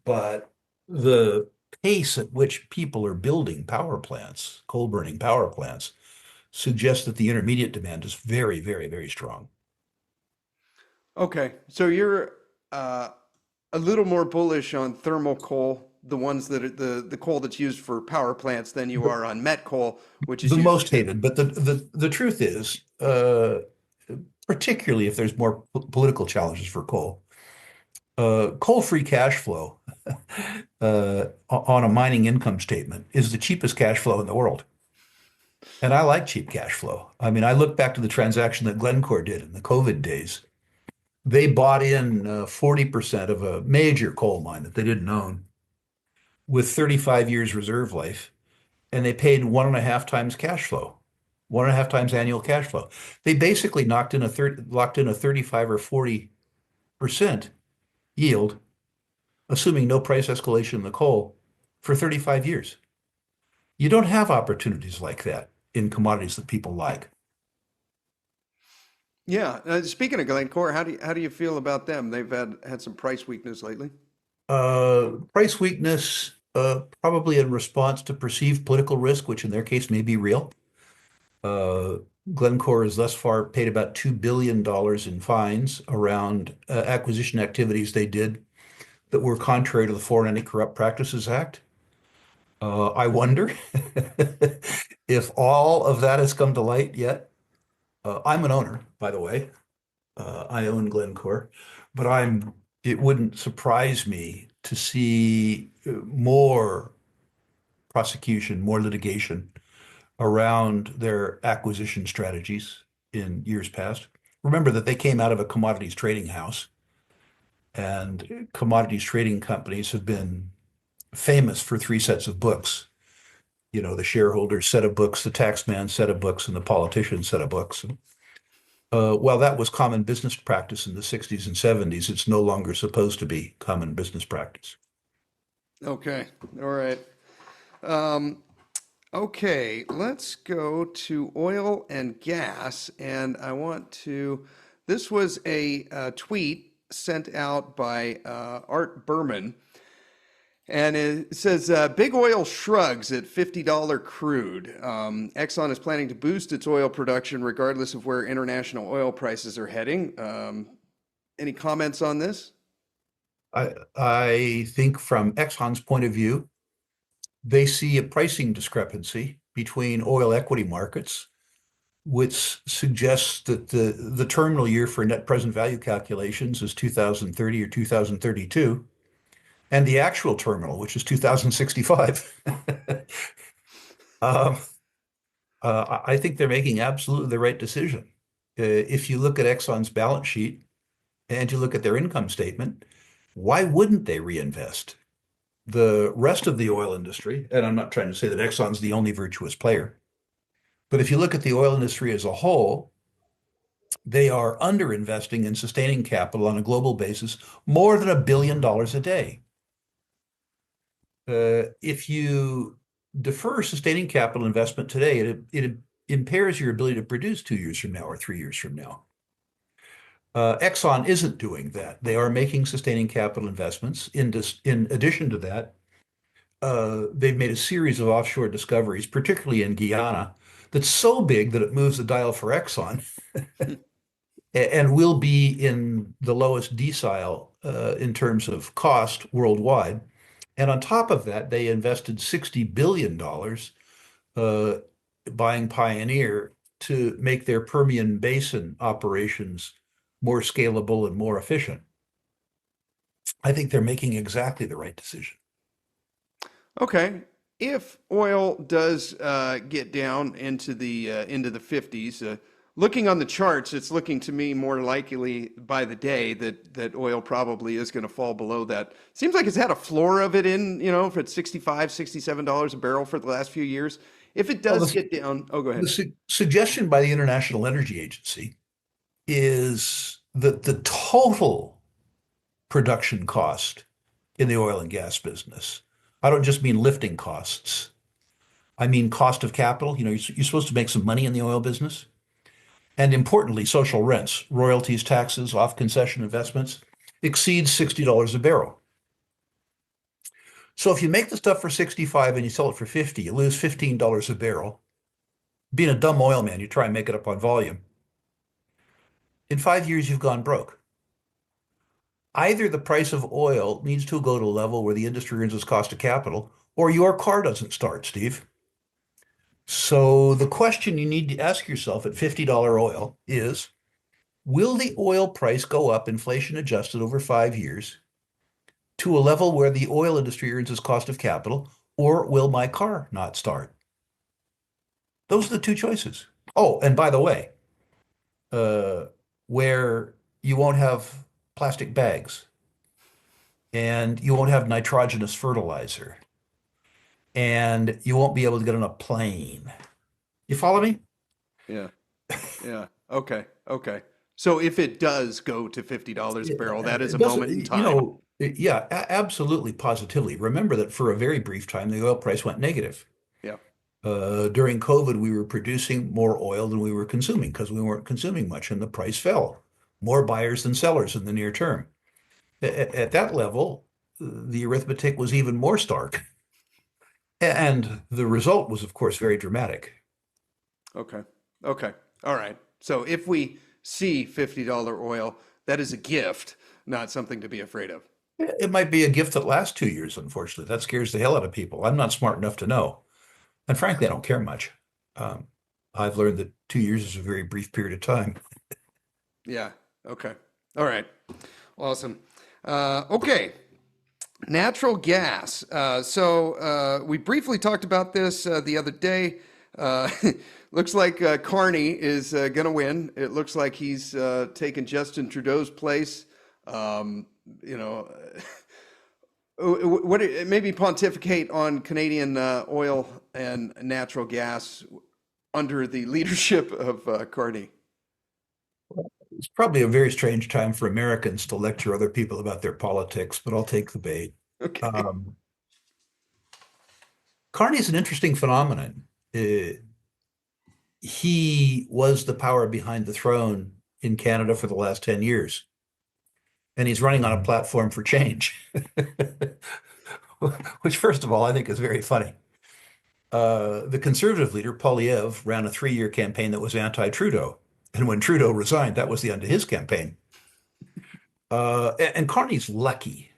but the pace at which people are building power plants, coal burning power plants, suggests that the intermediate demand is very, very, very strong. Okay, so you're a little more bullish on thermal coal, the ones that are the coal that's used for power plants, than you The, are on met coal, which is the used most to. hated, but the truth is, particularly if there's more political challenges for coal, coal-free cash flow on a mining income statement is the cheapest cash flow in the world. And I like cheap cash flow. I mean, I look back to the transaction that Glencore did in the COVID days. They bought in 40% of a major coal mine that they didn't own with 35 years reserve life, and they paid 1.5 times cash flow, 1.5 times annual cash flow. They basically locked in a 35 or 40% yield, assuming no price escalation in the coal for 35 years. You don't have opportunities like that in commodities that people like. Yeah. Speaking of Glencore, how do you feel about them? They've had some price weakness lately. Price weakness, probably in response to perceived political risk, which in their case may be real. Uh, Glencore has thus far paid about $2 billion in fines around acquisition activities they did that were contrary to the Foreign Anti-Corrupt Practices Act. I wonder if all of that has come to light yet. I'm an owner, by the way. I own Glencore, but it wouldn't surprise me to see more prosecution, more litigation around their acquisition strategies in years past. Remember that they came out of a commodities trading house, and commodities trading companies have been famous for three sets of books. The shareholders set of books, the taxman set of books, and the politician set of books. While that was common business practice in the 60s and 70s, it's no longer supposed to be common business practice. Okay. All right. Um, okay. Let's go to oil and gas. And this was a tweet sent out by Art Berman. And it says, Big Oil shrugs at $50 crude. Exxon is planning to boost its oil production regardless of where international oil prices are heading. Any comments on this? I think from Exxon's point of view, they see a pricing discrepancy between oil equity markets, which suggests that the terminal year for net present value calculations is 2030 or 2032, and the actual terminal, which is 2065. um, I think they're making absolutely the right decision. If you look at Exxon's balance sheet and you look at their income statement, why wouldn't they reinvest? The rest of the oil industry, and I'm not trying to say that Exxon's the only virtuous player, but if you look at the oil industry as a whole, they are underinvesting in sustaining capital on a global basis more than $1 billion a day. If you defer sustaining capital investment today, it impairs your ability to produce 2 years from now or 3 years from now. Exxon isn't doing that. They are making sustaining capital investments. In addition to that, they've made a series of offshore discoveries, particularly in Guyana, that's so big that it moves the dial for Exxon and will be in the lowest decile in terms of cost worldwide. And on top of that, they invested $60 billion buying Pioneer to make their Permian Basin operations more scalable and more efficient. I think they're making exactly the right decision. Okay. If oil does get down into the 50s, looking on the charts, it's looking to me more likely by the day that oil probably is going to fall below that. Seems like it's had a floor of it if it's $65, $67 a barrel for the last few years. If it Well, does get down, oh, go the ahead. suggestion by the International Energy Agency is that the total production cost in the oil and gas business, I don't just mean lifting costs. I mean cost of capital. You're supposed to make some money in the oil business. And importantly, social rents, royalties, taxes, off-concession investments exceeds $60 a barrel. So if you make the stuff for 65 and you sell it for 50, you lose $15 a barrel. Being a dumb oil man, you try and make it up on volume. In 5 years, you've gone broke. Either the price of oil needs to go to a level where the industry earns its cost of capital, or your car doesn't start, Steve. So the question you need to ask yourself at $50 oil is, will the oil price go up inflation adjusted over 5 years to a level where the oil industry earns its cost of capital, or will my car not start? Those are the two choices. Oh, and by the way, uh, where you won't have plastic bags and you won't have nitrogenous fertilizer and you won't be able to get on a plane. You follow me? Yeah. Yeah. Okay. Okay. So if it does go to $50 a barrel, that is It a doesn't, moment in time. yeah, absolutely, positively. Remember that for a very brief time, the oil price went negative. Yeah. During COVID, we were producing more oil than we were consuming because we weren't consuming much and the price fell. More buyers than sellers in the near term. At that level, the arithmetic was even more stark. And the result was, of course, very dramatic. Okay. Okay. All right. So if we see $50 oil, that is a gift, not something to be afraid of. It might be a gift that lasts 2 years, unfortunately. That scares the hell out of people. I'm not smart enough to know. And frankly, I don't care much. Um, I've learned that 2 years is a very brief period of time. Yeah. Okay. All right. Awesome. Okay. Natural gas. We briefly talked about this the other day. Uh, looks like Carney is going to win. It looks like he's taken Justin Trudeau's place. Um, you know, What maybe pontificate on Canadian oil and natural gas under the leadership of Carney. It's probably a very strange time for Americans to lecture other people about their politics, but I'll take the bait. Okay. Um, Carney's an interesting phenomenon. Uh, he was the power behind the throne in Canada for the last 10 years, and he's running on a platform for change, which, first of all, I think is very funny. The conservative leader, Poilievre, ran a 3-year campaign that was anti-Trudeau. And when Trudeau resigned, that was the end of his campaign. And Carney's lucky.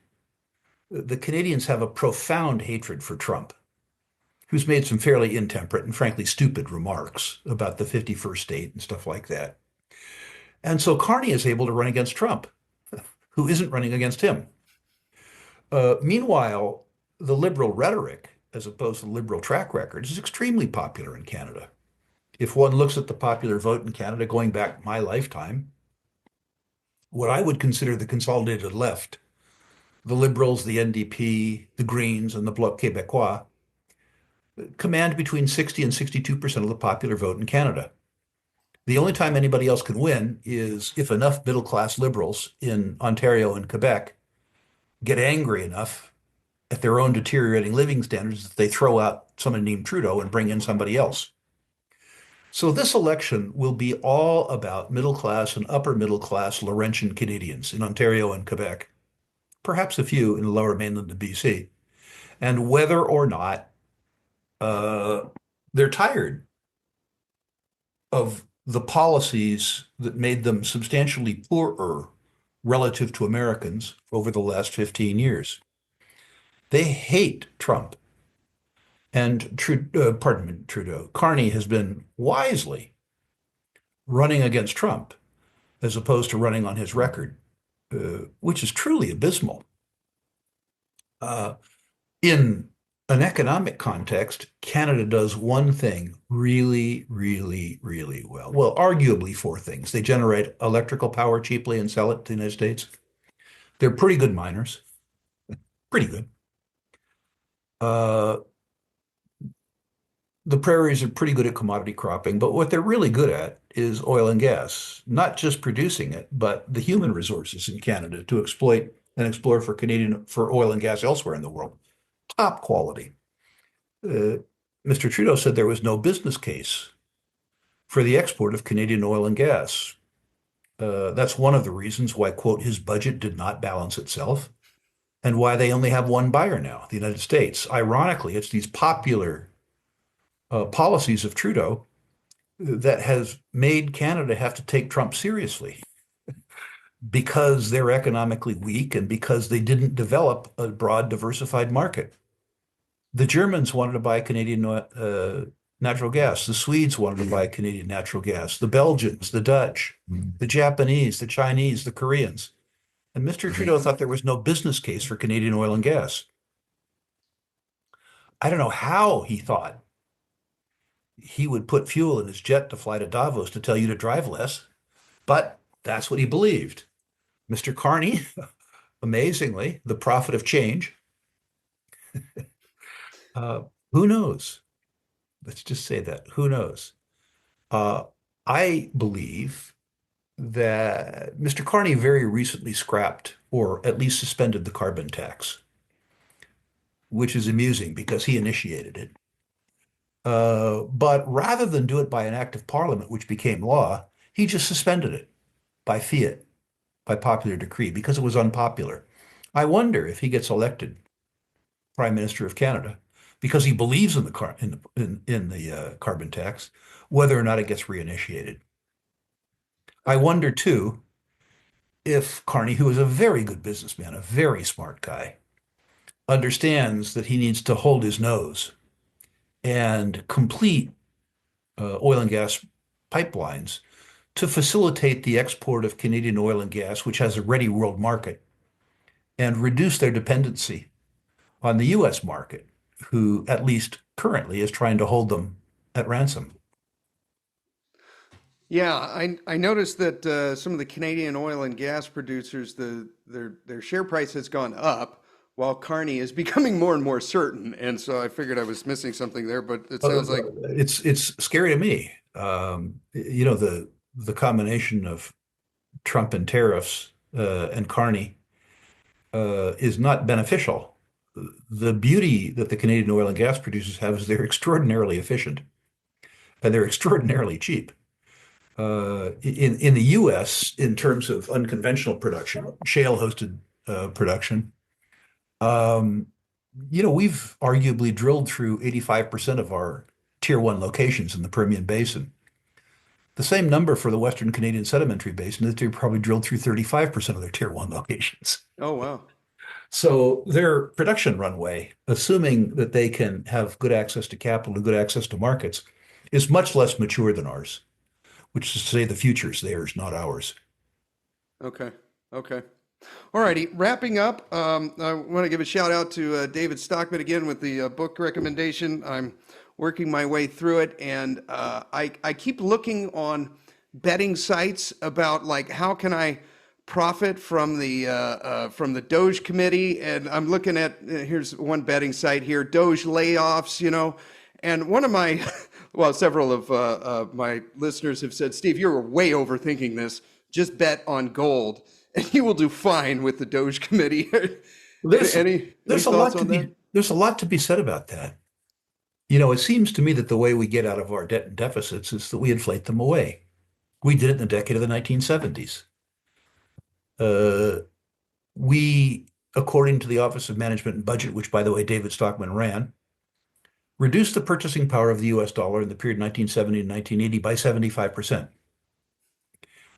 The Canadians have a profound hatred for Trump, who's made some fairly intemperate and frankly stupid remarks about the 51st state and stuff like that. And so Carney is able to run against Trump, who isn't running against him. Meanwhile, the liberal rhetoric, as opposed to the liberal track record, is extremely popular in Canada. If one looks at the popular vote in Canada going back my lifetime, what I would consider the consolidated left, the Liberals, the NDP, the Greens, and the Bloc Québécois, command between 60 and 62% of the popular vote in Canada. The only time anybody else can win is if enough middle-class liberals in Ontario and Quebec get angry enough at their own deteriorating living standards that they throw out someone named Trudeau and bring in somebody else. So this election will be all about middle class and upper middle class Laurentian Canadians in Ontario and Quebec, perhaps a few in the lower mainland of BC, and whether or not uh, they're tired of the policies that made them substantially poorer relative to Americans over the last 15 years. They hate Trump. And pardon me, Trudeau. Carney has been wisely running against Trump as opposed to running on his record, which is truly abysmal. Uh, in an economic context, Canada does one thing really, really, really well. Well, arguably four things. They generate electrical power cheaply and sell it to the United States. They're pretty good miners, pretty good. Uh, the prairies are pretty good at commodity cropping, but what they're really good at is oil and gas, not just producing it, but the human resources in Canada to exploit and explore for oil and gas elsewhere in the world. Top quality. Uh, Mr. Trudeau said there was no business case for the export of Canadian oil and gas. That's one of the reasons why, quote, his budget did not balance itself and why they only have one buyer now, the United States. Ironically, it's these popular policies of Trudeau that has made Canada have to take Trump seriously because they're economically weak and because they didn't develop a broad, diversified market. The Germans wanted to buy Canadian natural gas. The Swedes wanted to buy Canadian natural gas. The Belgians, the Dutch, the Japanese, the Chinese, the Koreans. And Mr. Trudeau thought there was no business case for Canadian oil and gas. I don't know how he thought he would put fuel in his jet to fly to Davos to tell you to drive less, but that's what he believed. Mr. Carney, amazingly, the prophet of change. Uh, who knows? Let's just say that. Who knows? Uh, I believe that Mr. Carney very recently scrapped or at least suspended the carbon tax, which is amusing because he initiated it. But rather than do it by an act of parliament, which became law, he just suspended it by fiat, by popular decree, because it was unpopular. I wonder if he gets elected Prime Minister of Canada because he believes in the carbon tax, whether or not it gets reinitiated. I wonder too if Carney, who is a very good businessman, a very smart guy, understands that he needs to hold his nose and complete oil and gas pipelines to facilitate the export of Canadian oil and gas, which has a ready world market, and reduce their dependency on the US market, who at least currently is trying to hold them at ransom. Yeah, I noticed that some of the Canadian oil and gas producers, their share price has gone up, while Carney is becoming more and more certain. And so I figured I was missing something there, but it Uh, sounds like, it's scary to me. The combination of Trump and tariffs and Carney is not beneficial. The beauty that the Canadian oil and gas producers have is they're extraordinarily efficient and they're extraordinarily cheap. In the U.S., in terms of unconventional production, shale-hosted production, um, we've arguably drilled through 85% of our tier one locations in the Permian Basin. The same number for the Western Canadian Sedimentary Basin, that they probably drilled through 35% of their tier one locations. oh, wow. So their production runway, assuming that they can have good access to capital and good access to markets, is much less mature than ours, which is to say the future is theirs, not ours. Okay. Okay. All righty. Wrapping up, I want to give a shout out to David Stockman again with the book recommendation. I'm working my way through it, and I keep looking on betting sites about like how can I profit from the Doge committee, and I'm looking at here's one betting site here, Doge layoffs, and one of my well, several of my listeners have said, Steve, you're way overthinking this. Just bet on gold and you will do fine with the Doge committee. There's Any there's a lot thoughts to on that? be there's a lot to be said about that. It seems to me that the way we get out of our debt and deficits is that we inflate them away. We did it in the decade of the 1970s. Uh, we, according to the Office of Management and Budget, which, by the way, David Stockman ran, reduced the purchasing power of the US dollar in the period 1970 to 1980 by 75%.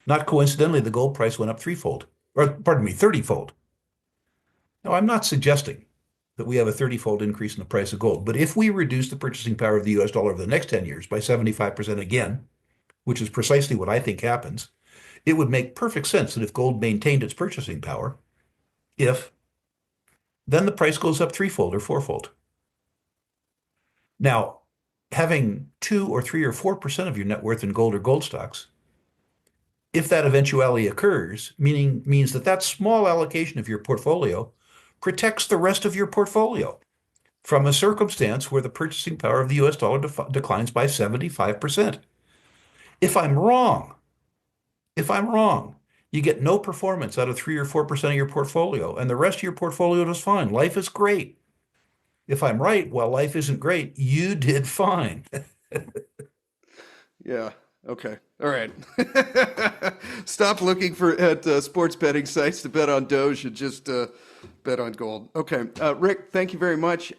Not coincidentally, the gold price went up threefold, or pardon me, 30-fold. Now, I'm not suggesting that we have a 30-fold increase in the price of gold, but if we reduce the purchasing power of the US dollar over the next 10 years by 75% again, which is precisely what I think happens, it would make perfect sense that if gold maintained its purchasing power, if then the price goes up threefold or fourfold. Now, having 2 or 3 or 4% of your net worth in gold or gold stocks, if that eventuality occurs, means that that small allocation of your portfolio protects the rest of your portfolio from a circumstance where the purchasing power of the US dollar declines by 75%. If I'm wrong, if I'm wrong, you get no performance out of 3 or 4% of your portfolio, and the rest of your portfolio does fine. Life is great. If I'm right, well, life isn't great. You did fine. Yeah. Okay. All right. Stop looking for at sports betting sites to bet on Doge and just bet on gold. Okay. Rick, thank you very much.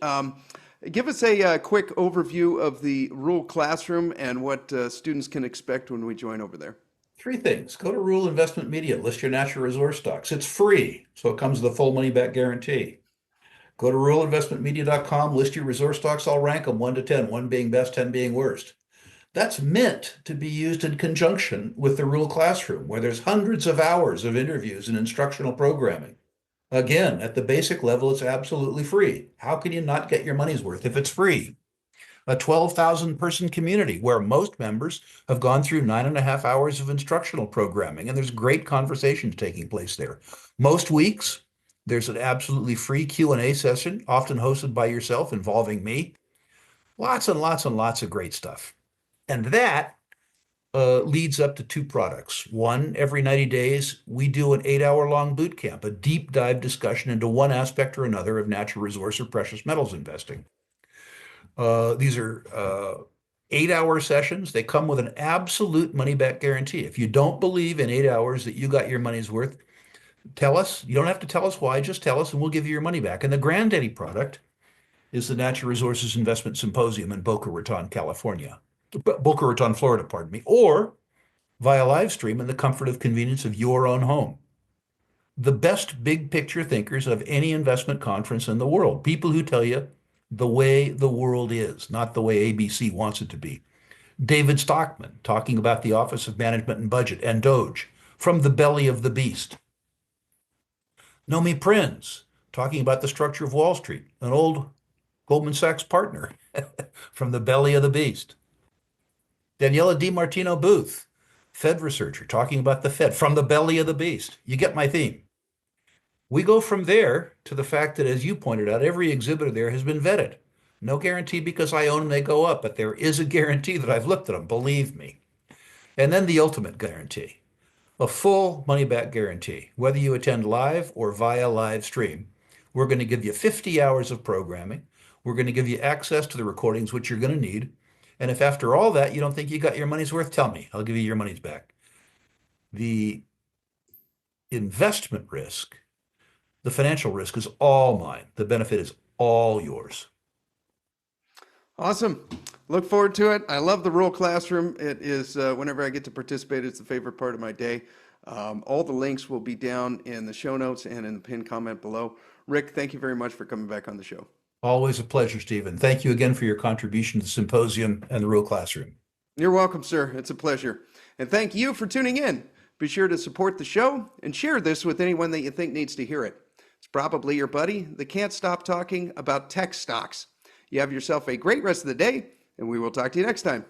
Give us a quick overview of the Rule Classroom and what students can expect when we join over there. Three things. Go to Rule Investment Media, list your natural resource stocks. It's free, so it comes with a full money back guarantee. Go to ruleinvestmentmedia.com, list your resource stocks. I'll rank them 1 to 10, 1 being best, 10 being worst. That's meant to be used in conjunction with the Rule Classroom, where there's hundreds of hours of interviews and instructional programming. Again, at the basic level, it's absolutely free. How can you not get your money's worth if it's free? A 12,000 person community where most members have gone through 9.5 hours of instructional programming, and there's great conversations taking place there. Most weeks, there's an absolutely free Q&A session, often hosted by yourself, involving me. Lots and lots and lots of great stuff. And that leads up to two products. One, every 90 days, we do an 8 hour long boot camp, a deep dive discussion into one aspect or another of natural resource or precious metals investing. These are 8 hour sessions. They come with an absolute money back guarantee. If you don't believe in 8 hours that you got your money's worth, tell us. You don't have to tell us why, just tell us and we'll give you your money back. And the granddaddy product is the Natural Resources Investment Symposium in Boca Raton, California. Boca Raton, Florida, pardon me, or via live stream in the comfort of convenience of your own home. The best big picture thinkers of any investment conference in the world, people who tell you the way the world is, not the way ABC wants it to be. David Stockman talking about the Office of Management and Budget and Doge from the belly of the beast. Nomi Prinz talking about the structure of Wall Street, an old Goldman Sachs partner from the belly of the beast. Daniela DiMartino Booth, Fed researcher, talking about the Fed from the belly of the beast. You get my theme. We go from there to the fact that, as you pointed out, every exhibitor there has been vetted. No guarantee because I own them, they go up, but there is a guarantee that I've looked at them, believe me. And then the ultimate guarantee, a full money back guarantee, whether you attend live or via live stream. We're going to give you 50 hours of programming. We're going to give you access to the recordings, which you're going to need. And if after all that you don't think you got your money's worth, tell me. I'll give you your money's back. The investment risk, the financial risk is all mine. The benefit is all yours. Awesome. Look forward to it. I love the Rural Classroom. It is, whenever I get to participate, it's the favorite part of my day. All the links will be down in the show notes and in the pinned comment below. Rick, thank you very much for coming back on the show. Always a pleasure, Stephen. Thank you again for your contribution to the Symposium and the Real Classroom. You're welcome, sir. It's a pleasure. And thank you for tuning in. Be sure to support the show and share this with anyone that you think needs to hear it. It's probably your buddy that can't stop talking about tech stocks. You have yourself a great rest of the day, and we will talk to you next time.